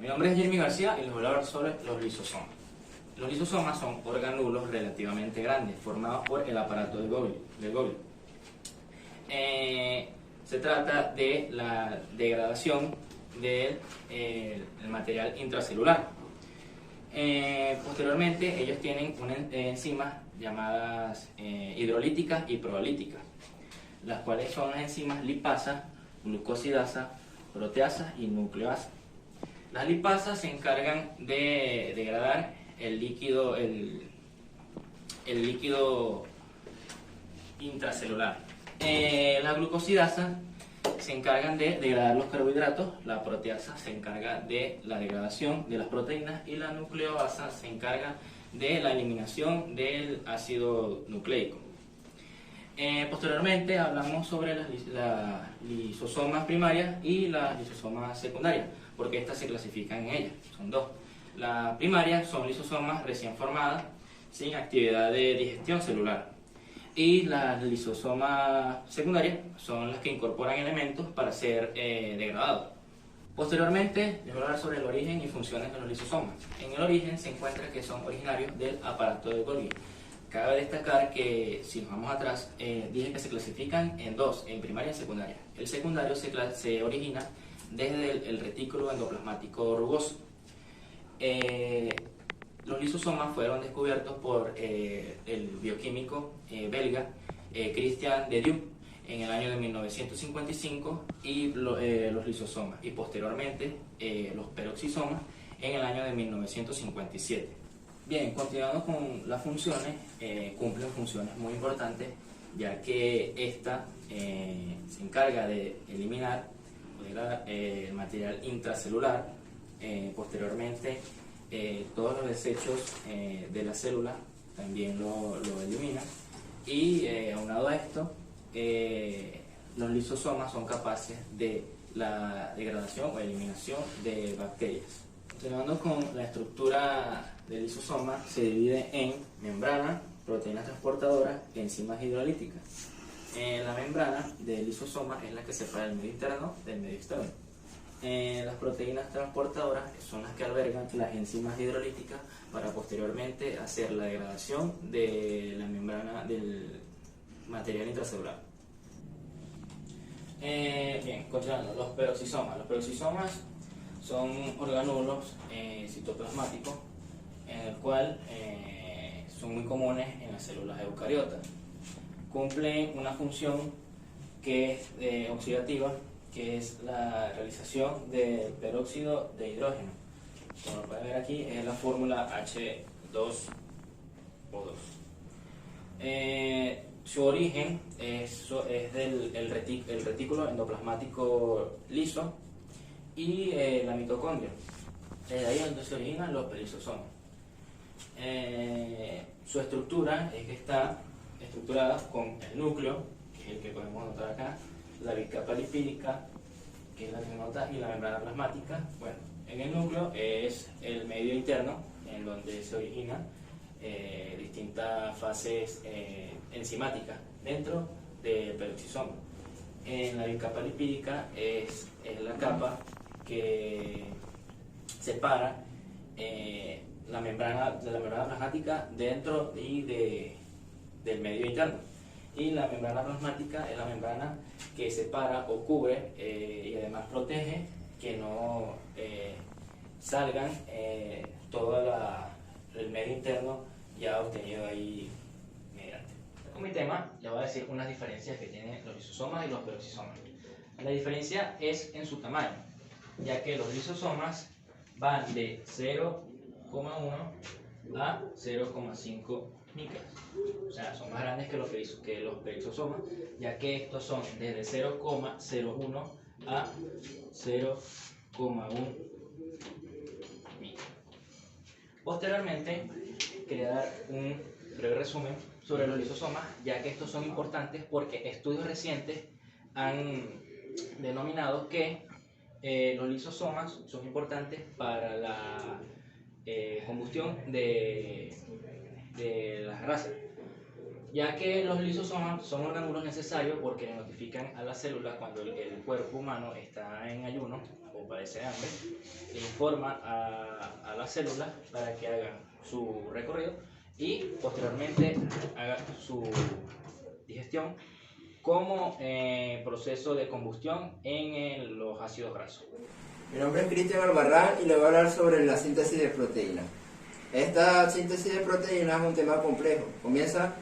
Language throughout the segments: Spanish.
Mi nombre es Jeremy García y les voy a hablar sobre los lisosomas. Los lisosomas son organulos relativamente grandes formados por el aparato del Golgi. Se trata de la degradación del el material intracelular. Posteriormente, ellos tienen unas enzimas llamadas hidrolíticas y proteolíticas, las cuales son las enzimas lipasa, glucosidasa, proteasa y nucleasa. Las lipasas se encargan de degradar el líquido intracelular. La glucosidasa se encargan de degradar los carbohidratos, la proteasa se encarga de la degradación de las proteínas y la nucleoasa se encarga de la eliminación del ácido nucleico. Posteriormente hablamos sobre las lisosomas primarias y las lisosomas secundarias, porque estas se clasifican en ellas, son dos. Las primarias son lisosomas recién formadas sin actividad de digestión celular, y las lisosomas secundarias son las que incorporan elementos para ser degradados. Posteriormente les voy a hablar sobre el origen y funciones de los lisosomas. En el origen se encuentra que son originarios del aparato de Golgi. Cabe destacar que, si nos vamos atrás, dije que se clasifican en dos, en primaria y secundaria. El secundario se origina desde el retículo endoplasmático rugoso. Los lisosomas fueron descubiertos por el bioquímico belga Christian de Dieu en el año de 1955 y los lisosomas, y posteriormente los peroxisomas en el año de 1957. Bien, continuando con las funciones, cumplen funciones muy importantes, ya que esta se encarga de eliminar el material intracelular. Posteriormente, todos los desechos de la célula también lo eliminan, y aunado a esto, los lisosomas son capaces de la degradación o eliminación de bacterias. Continuando con la estructura del lisosoma, se divide en membrana, proteínas transportadoras y enzimas hidrolíticas. La membrana del lisosoma es la que separa el medio interno del medio externo. Las proteínas transportadoras son las que albergan las enzimas hidrolíticas para posteriormente hacer la degradación de la membrana del material intracelular. Bien, continuando, los peroxisomas. Los peroxisomas son organulos citoplasmáticos, en el cual son muy comunes en las células eucariotas. Cumplen una función que es oxidativa, que es la realización del peróxido de hidrógeno. Como lo pueden ver aquí, es la fórmula H2O2. Su origen es del retículo endoplasmático liso y la mitocondria. De ahí es donde se originan los lisosomas. Su estructura es que está estructurada con el núcleo, que es el que podemos notar acá, la bicapa lipídica, que es la que se nota, y la membrana plasmática. Bueno, en el núcleo es el medio interno, en donde se originan distintas fases enzimáticas dentro del peroxisoma. En la bicapa lipídica es la capa que separa la membrana plasmática dentro y del medio interno. Y la membrana plasmática es la membrana que separa o cubre y además protege que no salgan todo el medio interno ya obtenido ahí mediante. Con mi tema les voy a decir unas diferencias que tienen los lisosomas y los peroxisomas. La diferencia es en su tamaño, ya que los lisosomas van de 0,1 a 0,5 micras. O sea, son más grandes que los peroxisomas, ya que estos son desde 0,01 a 0,1 micras. Posteriormente, quería dar un breve resumen sobre los lisosomas, ya que estos son importantes porque estudios recientes han denominado que los lisosomas son importantes para la combustión de las grasas. ya que los lisosomas son orgánulos necesarios porque le notifican a las células cuando el cuerpo humano está en ayuno o padece hambre, le informa a las células para que hagan su recorrido y posteriormente haga su digestión como proceso de combustión en los ácidos grasos. Mi nombre es Cristian Albarrán y le voy a hablar sobre la síntesis de proteínas. Esta síntesis de proteínas es un tema complejo. Comienza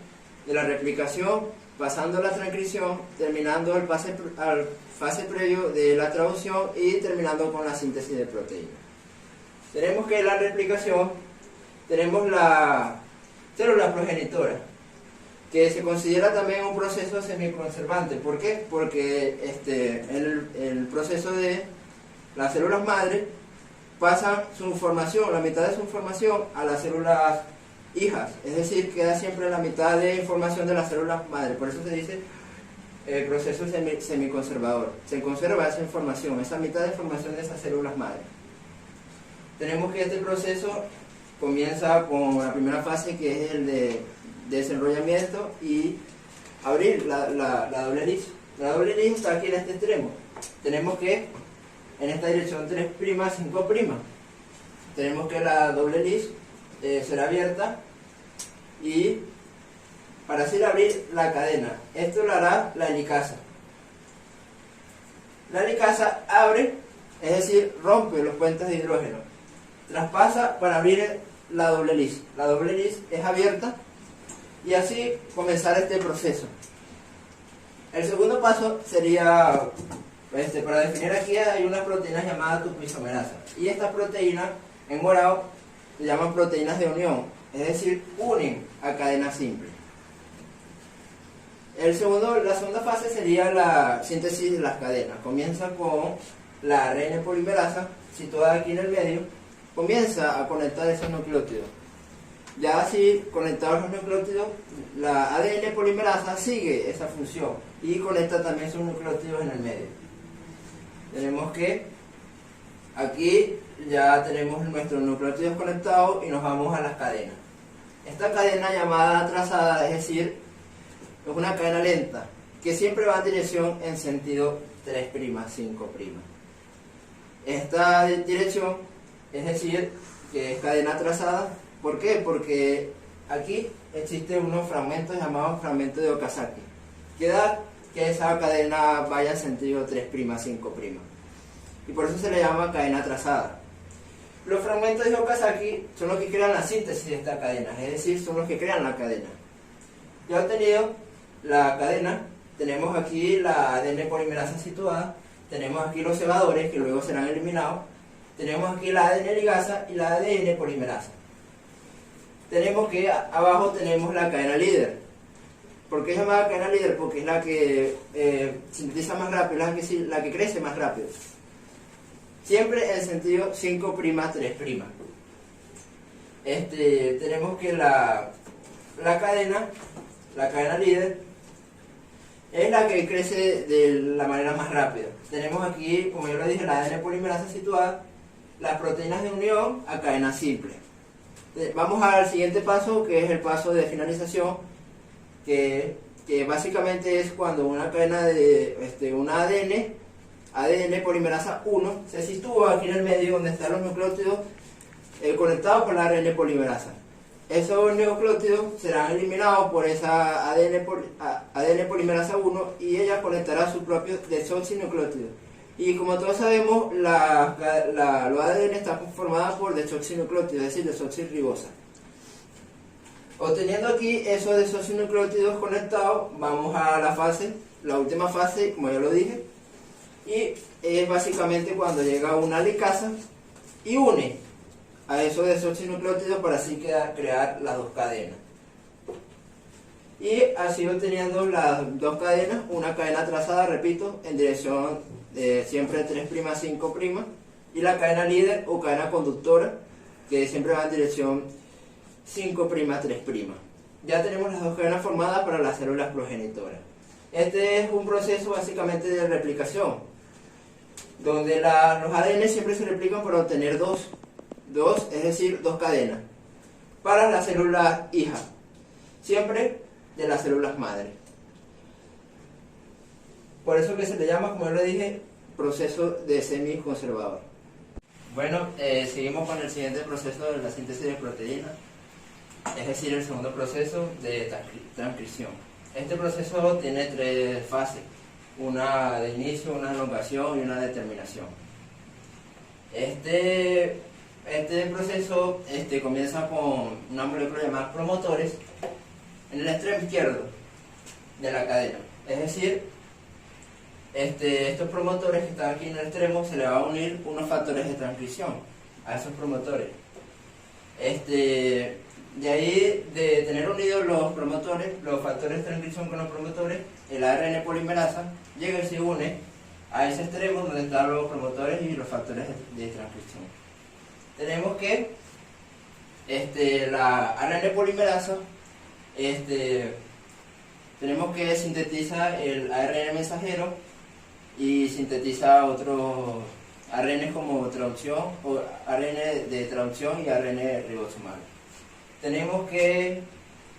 de la replicación, pasando a la transcripción, terminando al fase previo de la traducción y terminando con la síntesis de proteínas. Tenemos que en la replicación tenemos la célula progenitora, que se considera también un proceso semiconservante. ¿Por qué? Porque el proceso de las células madre pasan su información, la mitad de su información a las células hijas, es decir, queda siempre la mitad de información de las células madre. Por eso se dice proceso semiconservador. Se conserva esa información, esa mitad de información de esas células madre. Tenemos que este proceso comienza con la primera fase, que es el de desenrollamiento y abrir la doble hélice. La doble hélice está aquí en este extremo. Tenemos que en esta dirección 3', 5'. Tenemos que la doble hélice será abierta y para así abrir la cadena. Esto lo hará la helicasa. La helicasa abre, es decir, rompe los puentes de hidrógeno. Traspasa para abrir la doble hélice. La doble hélice es abierta y así comenzar este proceso. El segundo paso sería, para definir aquí hay unas proteínas llamadas topoisomerasa. Y estas proteínas, en morado, se llaman proteínas de unión, es decir, unen a cadena simple. La segunda fase sería la síntesis de las cadenas. Comienza con la ARN polimerasa, situada aquí en el medio, comienza a conectar esos nucleótidos. Ya así, conectados los nucleótidos, la ADN polimerasa sigue esa función y conecta también sus nucleótidos en el medio. Tenemos que aquí ya tenemos nuestros nucleótidos conectados y nos vamos a las cadenas. Esta cadena llamada trazada, es decir, es una cadena lenta que siempre va en dirección en sentido 3', 5'. Esta dirección, es decir, que es cadena trazada. ¿Por qué? Porque aquí existen unos fragmentos llamados fragmentos de Okazaki, que da que esa cadena vaya en sentido 3', 5'. Y por eso se le llama cadena trazada. Los fragmentos de Okazaki son los que crean la síntesis de esta cadena, es decir, son los que crean la cadena. Ya obtenido la cadena, tenemos aquí la ADN polimerasa situada, tenemos aquí los cebadores que luego serán eliminados, tenemos aquí la ADN ligasa y la ADN polimerasa. Tenemos que abajo tenemos la cadena líder. ¿Por qué es llamada cadena líder? Porque es la que sintetiza más rápido, la que crece más rápido. Siempre en sentido 5', 3'. Tenemos que la cadena líder es la que crece de la manera más rápida. Tenemos aquí, como yo lo dije, la ADN polimerasa situada, las proteínas de unión a cadena simple. Vamos al siguiente paso, que es el paso de finalización, que básicamente es cuando una cadena de una ADN polimerasa 1 se sitúa aquí en el medio donde están los nucleótidos conectados con la ARN polimerasa. Esos nucleótidos serán eliminados por esa ADN polimerasa 1 y ella conectará su propio desoxinucleótido. Y como todos sabemos, la ADN está conformada por desoxinucleótidos, es decir, desoxirribosa. Obteniendo aquí esos desoxinucleótidos conectados, vamos a la última fase, como ya lo dije, y es básicamente cuando llega una helicasa y une a esos desoxinucleótidos para así crear las dos cadenas. Y así obteniendo las dos cadenas, una cadena trazada, repito, en dirección siempre 3', 5', y la cadena líder o cadena conductora, que siempre va en dirección 5', 3'. Ya tenemos las dos cadenas formadas para las células progenitoras. Este es un proceso básicamente de replicación, donde los ADN siempre se replican para obtener dos, es decir, dos cadenas, para la célula hija. Siempre de las células madre. Por eso que se le llama, como yo le dije, proceso de semiconservador. Bueno, seguimos con el siguiente proceso de la síntesis de proteínas, es decir, el segundo proceso de transcripción. Este proceso tiene 3 fases, una de inicio, una de elongación y una de terminación. Este proceso comienza con una molécula llamada promotores en el extremo izquierdo de la cadena. Es decir, estos promotores que están aquí en el extremo se le va a unir unos factores de transcripción a esos promotores. De ahí, de tener unidos los promotores, los factores de transcripción con los promotores, el ARN polimerasa llega y se une a ese extremo donde están los promotores y los factores de transcripción. Tenemos que la ARN polimerasa tenemos que sintetizar el ARN mensajero y sintetiza otros ARN como traducción, o ARN de traducción y ARN ribosomal. Tenemos que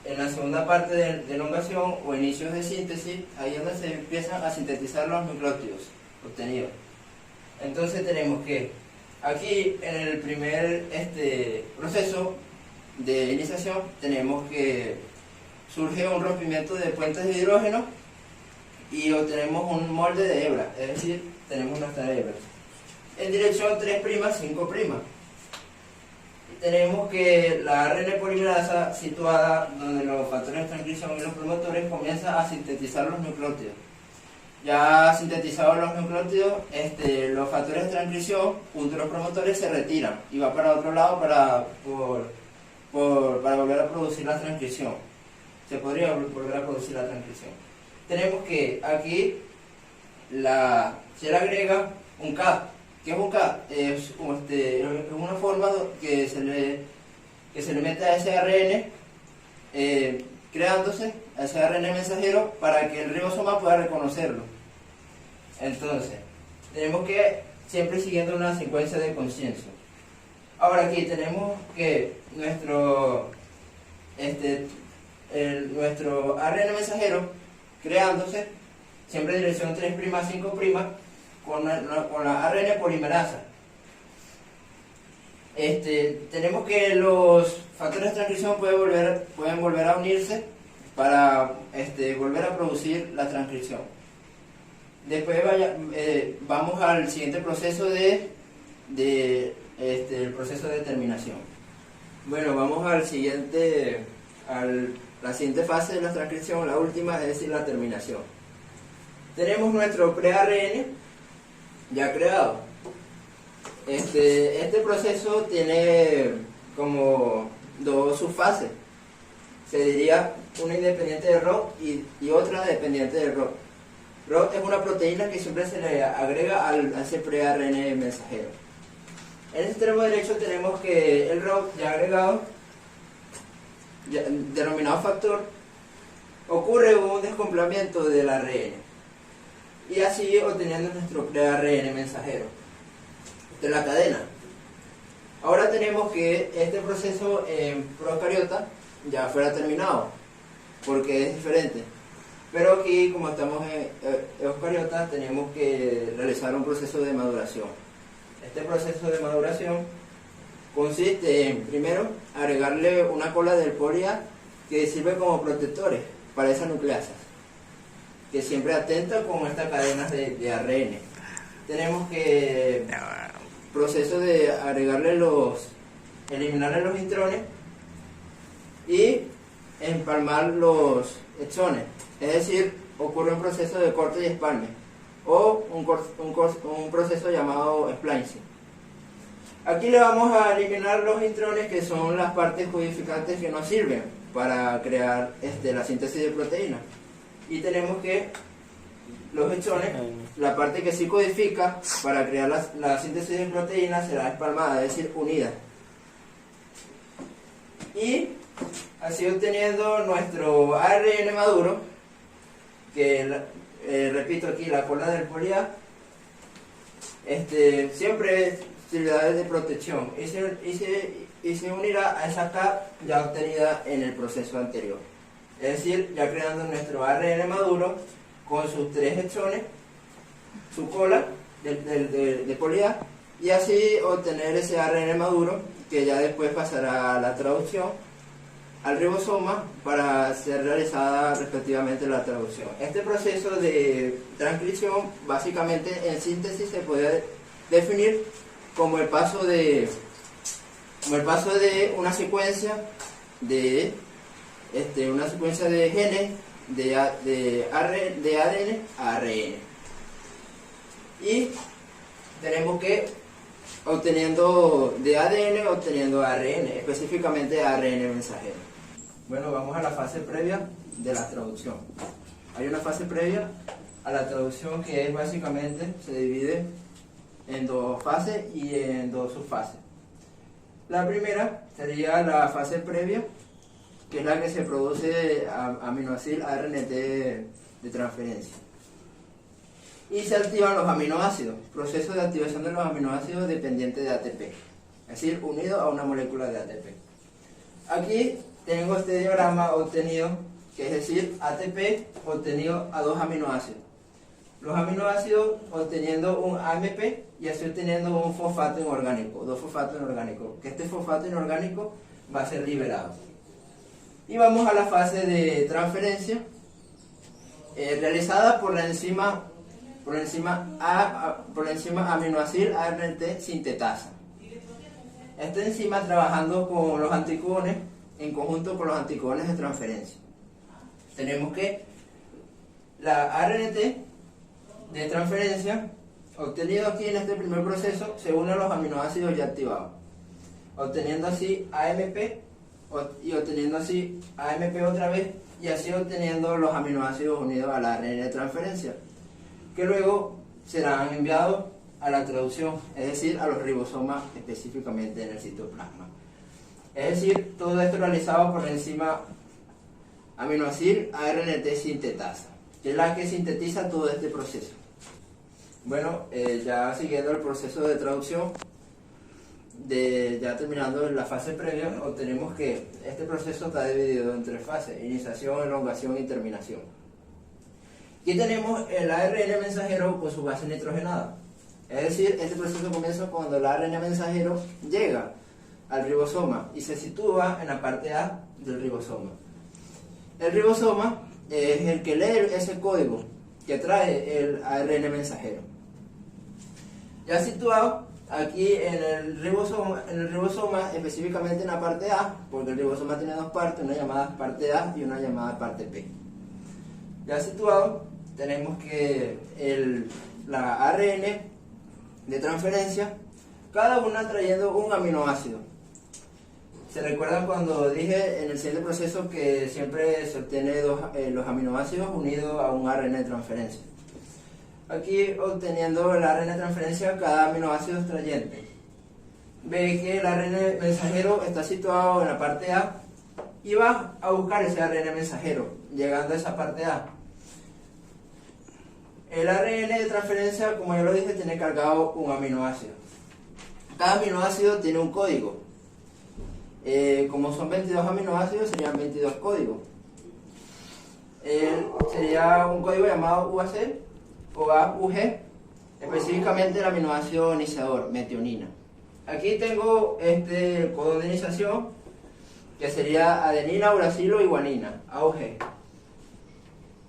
en la segunda parte de elongación o inicios de síntesis, ahí es donde se empiezan a sintetizar los nucleótidos obtenidos. Entonces tenemos que aquí en el primer proceso de iniciación tenemos que surge un rompimiento de puentes de hidrógeno y obtenemos un molde de hebra, es decir, tenemos nuestra hebra en dirección 3', 5'. Tenemos que la ARN polimerasa situada donde los factores de transcripción y los promotores comienza a sintetizar los nucleótidos. Ya sintetizados los nucleótidos, los factores de transcripción junto a los promotores se retiran y va para otro lado para volver a producir la transcripción. Se podría volver a producir la transcripción. Tenemos que aquí se le agrega un CAP. ¿Qué es un CAP? Es una forma que se le mete a ese ARN creándose, a ese ARN mensajero, para que el ribosoma pueda reconocerlo. Entonces, tenemos que siempre siguiendo una secuencia de conciencia. Ahora aquí tenemos que nuestro ARN mensajero creándose, siempre en dirección 3', 5', con la ARN polimerasa. Tenemos que los factores de transcripción pueden volver a unirse para volver a producir la transcripción. Después vamos al siguiente proceso el proceso de terminación. Bueno, vamos la siguiente fase de la transcripción, la última, es decir, la terminación. Tenemos nuestro pre-ARN ya creado. Este proceso tiene como 2 subfases. Se diría una independiente de ROT y otra dependiente de ROT. ROT es una proteína que siempre se le agrega a ese pre-ARN mensajero. En el extremo derecho tenemos que el ROT ya agregado, denominado factor, ocurre un descomplemento del ARN y así obteniendo nuestro pre-ARN mensajero de la cadena. Ahora tenemos que este proceso en procariota ya fuera terminado porque es diferente, pero aquí, como estamos en eucariota, tenemos que realizar un proceso de maduración. Este proceso de maduración consiste en, primero, agregarle una cola del polia que sirve como protectores para esas nucleasas, que siempre atentan con estas cadenas de ARN. Tenemos que proceso de eliminarle los intrones y empalmar los exones, es decir, ocurre un proceso de corte y espalme o un proceso llamado splicing. Aquí le vamos a eliminar los intrones, que son las partes codificantes que nos sirven para crear la síntesis de proteínas, y tenemos que los exones, la parte que sí codifica para crear la síntesis de proteínas, será espalmada, es decir, unida. Y así obteniendo nuestro ARN maduro, que repito aquí, la cola del polia siempre actividades de protección y se unirá a esa CAP ya obtenida en el proceso anterior. Es decir, ya creando nuestro ARN maduro con sus 3 exones, su cola de polía, y así obtener ese ARN maduro que ya después pasará a la traducción al ribosoma para ser realizada respectivamente la traducción. Este proceso de transcripción básicamente en síntesis se puede definir como el paso de una secuencia de genes de ADN a ARN, y tenemos que obteniendo ARN, específicamente ARN mensajero. Bueno, vamos a la fase previa de la traducción. Hay una fase previa a la traducción que es básicamente, se divide en 2 fases y en 2 subfases. La primera sería la fase previa, que es la que se produce aminoácido ARNT de transferencia. Y se activan los aminoácidos, proceso de activación de los aminoácidos dependiente de ATP, es decir, unido a una molécula de ATP. Aquí tengo este diagrama obtenido, que es decir, ATP obtenido a 2 aminoácidos. Los aminoácidos obteniendo un AMP y así obteniendo un fosfato inorgánico, 2 fosfatos inorgánicos, que este fosfato inorgánico va a ser liberado. Y vamos a la fase de transferencia, realizada por la enzima aminoácido ARNT sintetasa. Esta enzima trabajando con los anticodones en conjunto con los anticodones de transferencia. Tenemos que la ARNT de transferencia obtenido aquí en este primer proceso se une a los aminoácidos ya activados, obteniendo así AMP y obteniendo así AMP otra vez, y así obteniendo los aminoácidos unidos al ARN de transferencia, que luego serán enviados a la traducción, es decir, a los ribosomas específicamente en el citoplasma. Es decir, todo esto realizado por la enzima aminoácido ARNT sintetasa, que es la que sintetiza todo este proceso. Bueno, ya siguiendo el proceso de traducción, ya terminando la fase previa, obtenemos que este proceso está dividido en 3 fases: iniciación, elongación y terminación. Aquí tenemos el ARN mensajero con su base nitrogenada. Es decir, este proceso comienza cuando el ARN mensajero llega al ribosoma y se sitúa en la parte A del ribosoma. El ribosoma es el que lee ese código que trae el ARN mensajero. Ya situado aquí en el ribosoma, específicamente en la parte A, porque el ribosoma tiene 2 partes, una llamada parte A y una llamada parte P. Ya situado, tenemos que la ARN de transferencia, cada una trayendo un aminoácido. ¿Se recuerdan cuando dije en el siguiente proceso que siempre se obtiene los aminoácidos unidos a un ARN de transferencia? Aquí obteniendo el ARN de transferencia, cada aminoácido es trayente. Ve que el ARN mensajero está situado en la parte A y va a buscar ese ARN mensajero, llegando a esa parte A. El ARN de transferencia, como ya lo dije, tiene cargado un aminoácido. Cada aminoácido tiene un código. Como son 22 aminoácidos, serían 22 códigos. Sería un código llamado UAC o AUG, específicamente el aminoácido iniciador, metionina. Aquí tengo el codón de iniciación, que sería adenina, uracilo y guanina, AUG.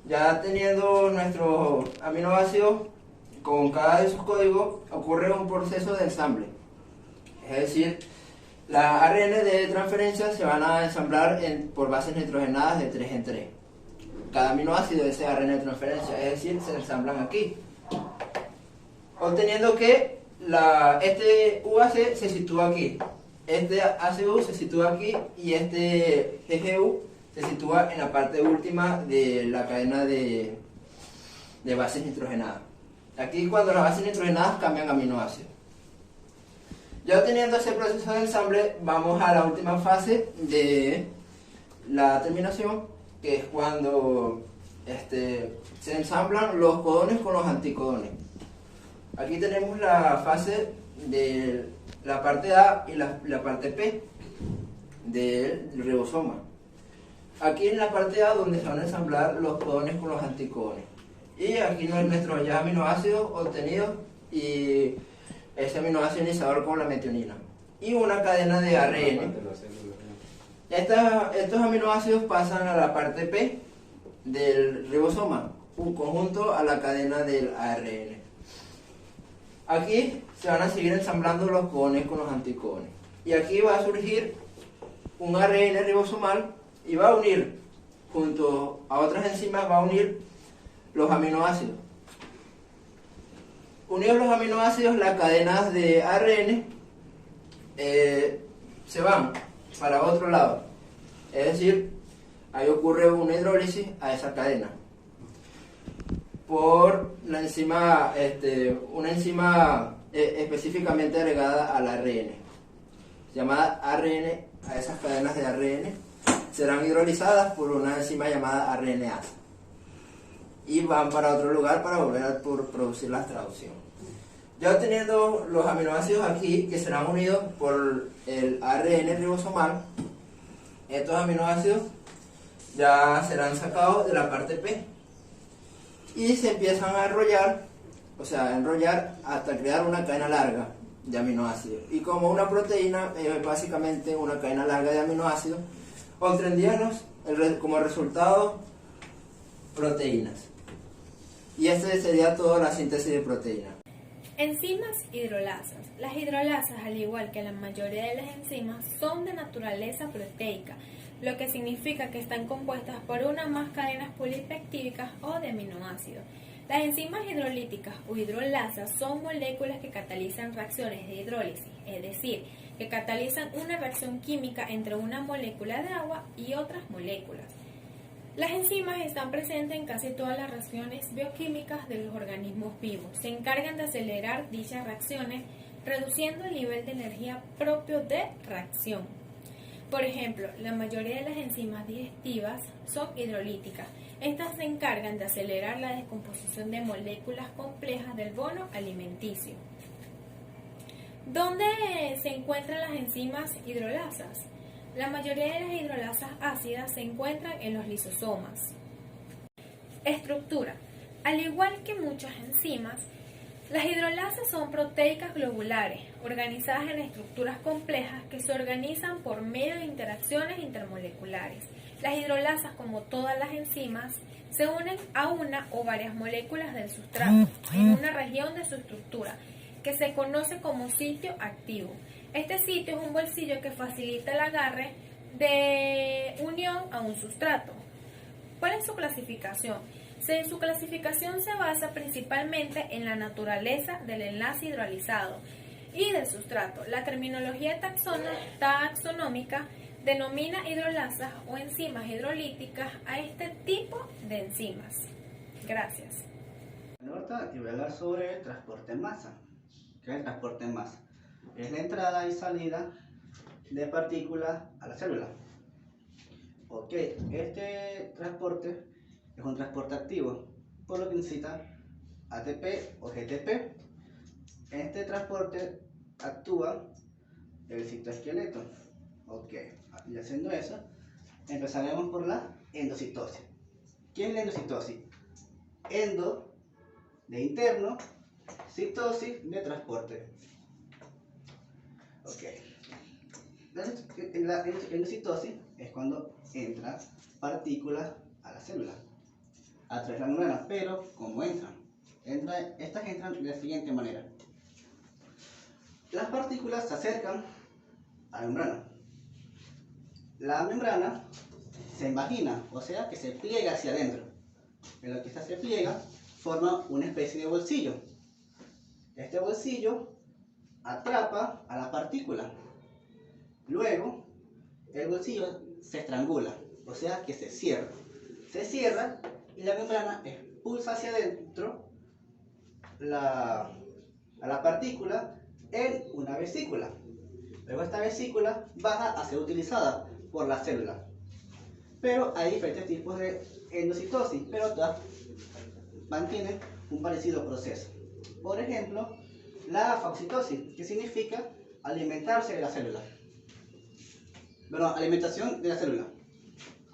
Ya teniendo nuestros aminoácidos con cada de sus códigos, ocurre un proceso de ensamble. Es decir, las ARN de transferencia se van a ensamblar por bases nitrogenadas de 3 en 3. Cada aminoácido de ese ARN de transferencia, es decir, se ensamblan aquí. Obteniendo que este UAC se sitúa aquí, este ACU se sitúa aquí y este GGU se sitúa en la parte última de la cadena de bases nitrogenadas. Aquí cuando las bases nitrogenadas cambian aminoácidos. Ya teniendo ese proceso de ensamble, vamos a la última fase de la terminación, que es cuando se ensamblan los codones con los anticodones. Aquí tenemos la fase de la parte A y la parte P del ribosoma. aquí en la parte A donde se van a ensamblar los codones con los anticodones. Y aquí nuestros ya aminoácidos obtenidos y ese aminoácido iniciador con la metionina. Y una cadena de ARN. Estos aminoácidos pasan a la parte P del ribosoma, un conjunto a la cadena del ARN. Aquí se van a seguir ensamblando los codones con los anticodones. Y aquí va a surgir un ARN ribosomal y va a unir, junto a otras enzimas, va a unir los aminoácidos. Unidos los aminoácidos, las cadenas de ARN se van para otro lado. Es decir, ahí ocurre una hidrólisis a esa cadena por la enzima, una enzima específicamente agregada al ARN, llamada ARN. A esas cadenas de ARN serán hidrolizadas por una enzima llamada RNasa y van para otro lugar para volver a producir la traducción. Ya teniendo los aminoácidos aquí que serán unidos por el ARN ribosomal, estos aminoácidos ya serán sacados de la parte P y se empiezan a enrollar, enrollar hasta crear una cadena larga de aminoácidos. Y como una proteína es básicamente una cadena larga de aminoácidos, obtendríamos como resultado proteínas. Y este sería toda la síntesis de proteínas. Enzimas hidrolasas. Las hidrolasas, al igual que la mayoría de las enzimas, son de naturaleza proteica, lo que significa que están compuestas por una o más cadenas polipeptídicas o de aminoácidos. Las enzimas hidrolíticas o hidrolasas son moléculas que catalizan reacciones de hidrólisis, es decir, que catalizan una reacción química entre una molécula de agua y otras moléculas. Las enzimas están presentes en casi todas las reacciones bioquímicas de los organismos vivos. Se encargan de acelerar dichas reacciones, reduciendo el nivel de energía propio de reacción. Por ejemplo, la mayoría de las enzimas digestivas son hidrolíticas. Estas se encargan de acelerar la descomposición de moléculas complejas del bono alimenticio. ¿Dónde se encuentran las enzimas hidrolasas? La mayoría de las hidrolasas ácidas se encuentran en los lisosomas. Estructura. Al igual que muchas enzimas, las hidrolasas son proteicas globulares, organizadas en estructuras complejas que se organizan por medio de interacciones intermoleculares. Las hidrolasas, como todas las enzimas, se unen a una o varias moléculas del sustrato en una región de su estructura que se conoce como sitio activo. Este sitio es un bolsillo que facilita el agarre de unión a un sustrato. ¿Cuál es su clasificación? Su clasificación se basa principalmente en la naturaleza del enlace hidrolizado y del sustrato. La terminología taxonómica denomina hidrolasas o enzimas hidrolíticas a este tipo de enzimas. Gracias. Ahorita voy a hablar sobre el transporte en masa. ¿Qué es el transporte en masa? Es la entrada y salida de partículas a la célula. Ok, este transporte es un transporte activo, por lo que necesita ATP o GTP. En este transporte actúa el citoesqueleto. Ok, y haciendo eso, empezaremos por la endocitosis. ¿Qué es la endocitosis? Endo de interno, citosis de transporte. Ok, la endocitosis es cuando entran partículas a la célula a través de la membrana, pero ¿cómo entran? Estas entran de la siguiente manera. Las partículas se acercan a la membrana. La membrana se invagina, o sea que se pliega hacia adentro. En lo que se pliega, forma una especie de bolsillo. Este bolsillo atrapa a la partícula. Luego, el bolsillo se estrangula, o sea que se cierra. Se cierra y la membrana expulsa hacia adentro a la partícula en una vesícula. Luego esta vesícula baja a ser utilizada por la célula. Pero hay diferentes tipos de endocitosis, pero todas mantienen un parecido proceso. Por ejemplo, la fagocitosis, que significa alimentarse de la célula. Bueno, alimentación de la célula.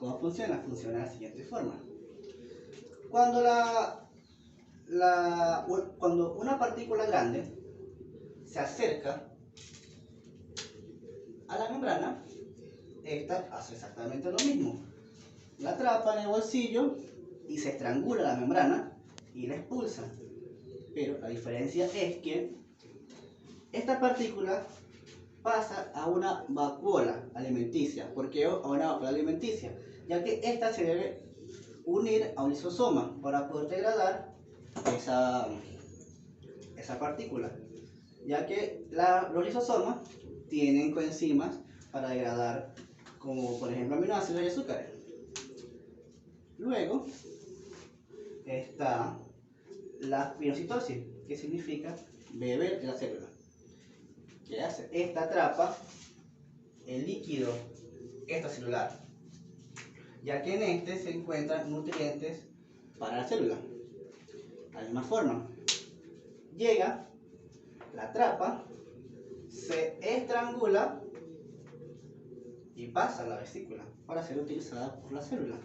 ¿Cómo funciona? Funciona de la siguiente forma. Cuando, cuando una partícula grande se acerca a la membrana, esta hace exactamente lo mismo. La atrapa en el bolsillo y se estrangula la membrana y la expulsa. Pero la diferencia es que esta partícula pasa a una vacuola alimenticia. ¿Por qué a una vacuola alimenticia? Ya que esta se debe unir a un lisosoma para poder degradar esa partícula. Ya que los lisosomas tienen coenzimas para degradar, como por ejemplo aminoácidos y azúcares. Luego está la pinocitosis, que significa beber de la célula. ¿Qué hace? Esta atrapa el líquido extracelular, ya que en este se encuentran nutrientes para la célula. De la misma forma, llega, la atrapa, se estrangula y pasa a la vesícula para ser utilizada por la célula.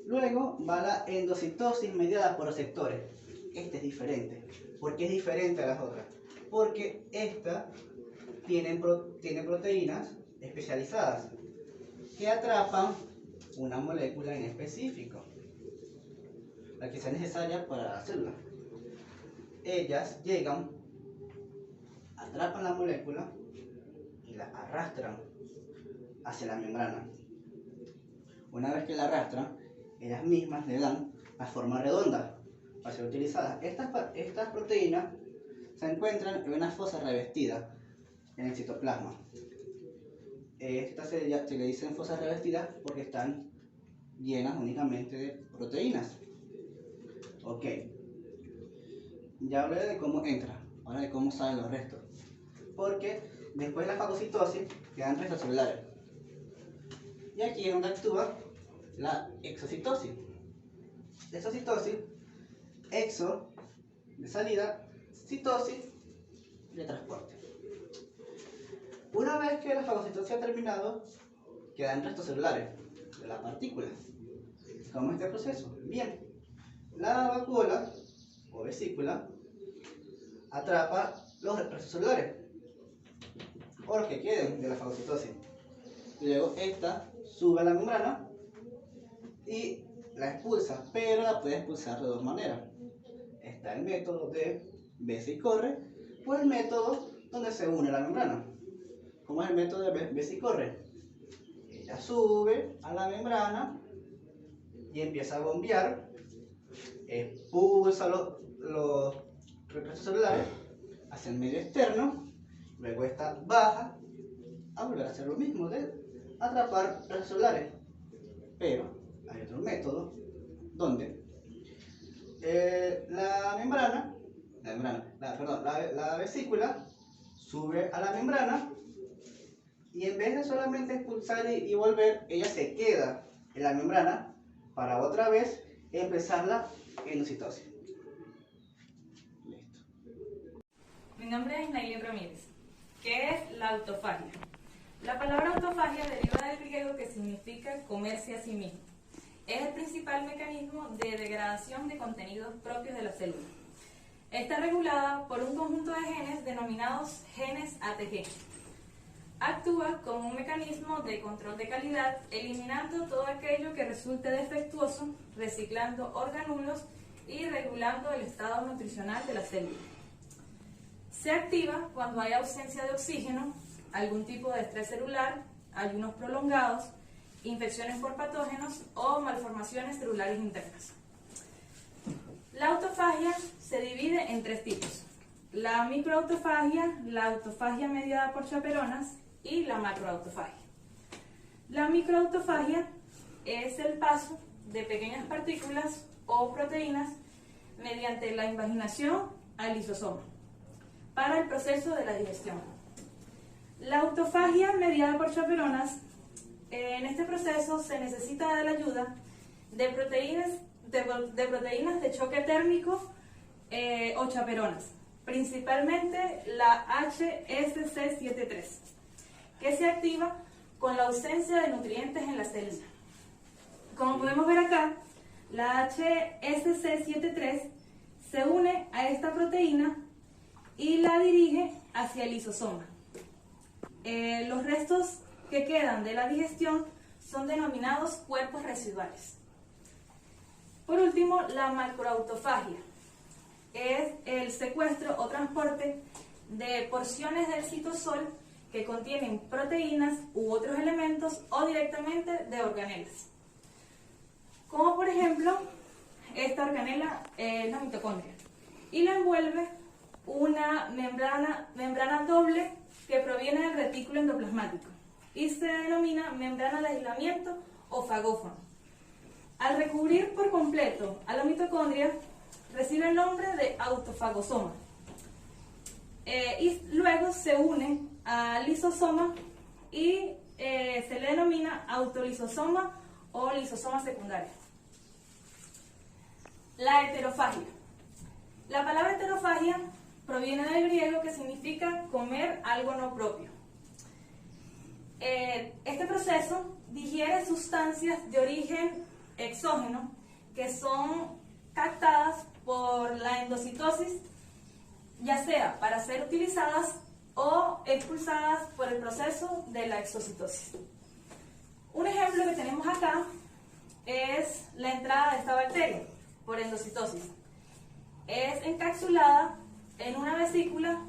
Luego va la endocitosis mediada por receptores. Este es diferente. ¿Por qué es diferente a las otras? Porque esta tiene proteínas especializadas que atrapan una molécula en específico, la que sea necesaria para la célula. Ellas llegan, atrapan la molécula y la arrastran hacia la membrana. Una vez que la arrastran, ellas mismas le dan la forma redonda para ser utilizadas. Estas proteínas se encuentran en una fosa revestida en el citoplasma. Estas se le dicen fosas revestidas porque están llenas únicamente de proteínas. Ok, ya hablé de cómo entra, ahora de cómo salen los restos. Porque después de la fagocitosis quedan restos celulares. Y aquí es donde actúa la exocitosis. Exocitosis, exo de salida, citosis de transporte. Una vez que la fagocitosis ha terminado, quedan restos celulares de la partícula. ¿Cómo es este proceso? Bien, la vacuola o vesícula atrapa los restos celulares o los que queden de la fagocitosis. Luego esta sube a la membrana y la expulsa, pero la puede expulsar de dos maneras. Está el método de besa y corre o el método donde se une la membrana. ¿Cómo es el método de besa y corre? Ella sube a la membrana y empieza a bombear, expulsa los restos celulares hacia el medio externo, luego esta baja a volver a hacer lo mismo de atrapar restos celulares. Pero hay otro método donde la vesícula sube a la membrana y en vez de solamente expulsar y volver, ella se queda en la membrana para otra vez empezar la endocitosis. Listo. Mi nombre es Nailin Ramírez. ¿Qué es la autofagia? La palabra autofagia deriva del griego que significa comerse a sí mismo. Es el principal mecanismo de degradación de contenidos propios de la célula. Está regulada por un conjunto de genes denominados genes ATG. Actúa como un mecanismo de control de calidad, eliminando todo aquello que resulte defectuoso, reciclando organulos y regulando el estado nutricional de la célula. Se activa cuando hay ausencia de oxígeno, algún tipo de estrés celular, ayunos prolongados, infecciones por patógenos o malformaciones celulares internas. La autofagia se divide en tres tipos: la microautofagia, la autofagia mediada por chaperonas y la macroautofagia. La microautofagia es el paso de pequeñas partículas o proteínas mediante la invaginación al lisosoma para el proceso de la digestión. La autofagia mediada por chaperonas, en este proceso se necesita de la ayuda de proteínas de choque térmico o chaperonas, principalmente la HSC73, que se activa con la ausencia de nutrientes en la célula. Como podemos ver acá, la HSC73 se une a esta proteína y la dirige hacia el lisosoma. Los restos que quedan de la digestión son denominados cuerpos residuales. Por último, la macroautofagia es el secuestro o transporte de porciones del citosol que contienen proteínas u otros elementos o directamente de organelas. Como por ejemplo, esta organela es la mitocondria y la envuelve una membrana doble que proviene del retículo endoplasmático y se denomina membrana de aislamiento o fagófono. Al recubrir por completo a la mitocondria, recibe el nombre de autofagosoma y luego se une al lisosoma y se le denomina autolisosoma o lisosoma secundario. La heterofagia. La palabra heterofagia proviene del griego que significa comer algo no propio. Este proceso digiere sustancias de origen exógeno que son captadas por la endocitosis, ya sea para ser utilizadas o expulsadas por el proceso de la exocitosis. Un ejemplo que tenemos acá es la entrada de esta bacteria por endocitosis. Es encapsulada en una vesícula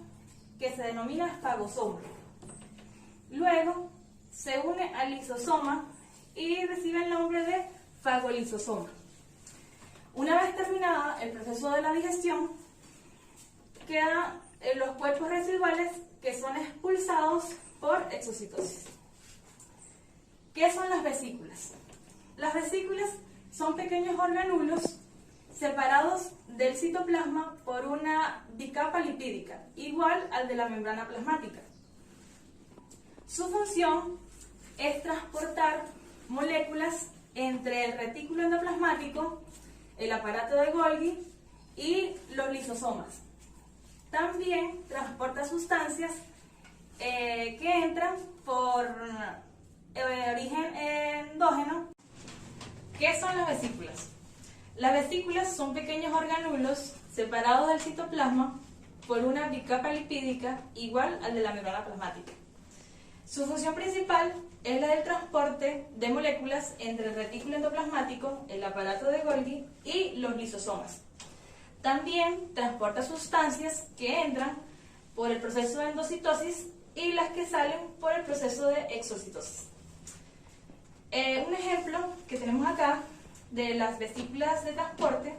que se denomina fagosoma. Luego se une al lisosoma y recibe el nombre de fagolisosoma. Una vez terminada el proceso de la digestión, quedan los cuerpos residuales que son expulsados por exocitosis. ¿Qué son las vesículas? Las vesículas son pequeños organulos separados del citoplasma por una bicapa lipídica, igual al de la membrana plasmática. Su función es transportar moléculas entre el retículo endoplasmático, el aparato de Golgi y los lisosomas. También transporta sustancias que entran por origen endógeno. ¿Qué son las vesículas? Las vesículas son pequeños organulos separados del citoplasma por una bicapa lipídica igual al de la membrana plasmática. Su función principal es la del transporte de moléculas entre el retículo endoplasmático, el aparato de Golgi y los lisosomas. También transporta sustancias que entran por el proceso de endocitosis y las que salen por el proceso de exocitosis. Un ejemplo que tenemos acá de las vesículas de transporte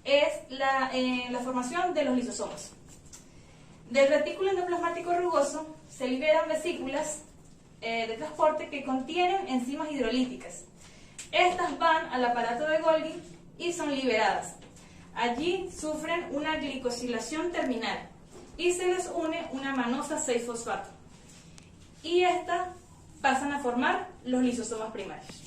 es la formación de los lisosomas. Del retículo endoplasmático rugoso se liberan vesículas de transporte que contienen enzimas hidrolíticas. Estas van al aparato de Golgi y son liberadas. Allí sufren una glicosilación terminal y se les une una manosa 6-fosfato. Y estas pasan a formar los lisosomas primarios.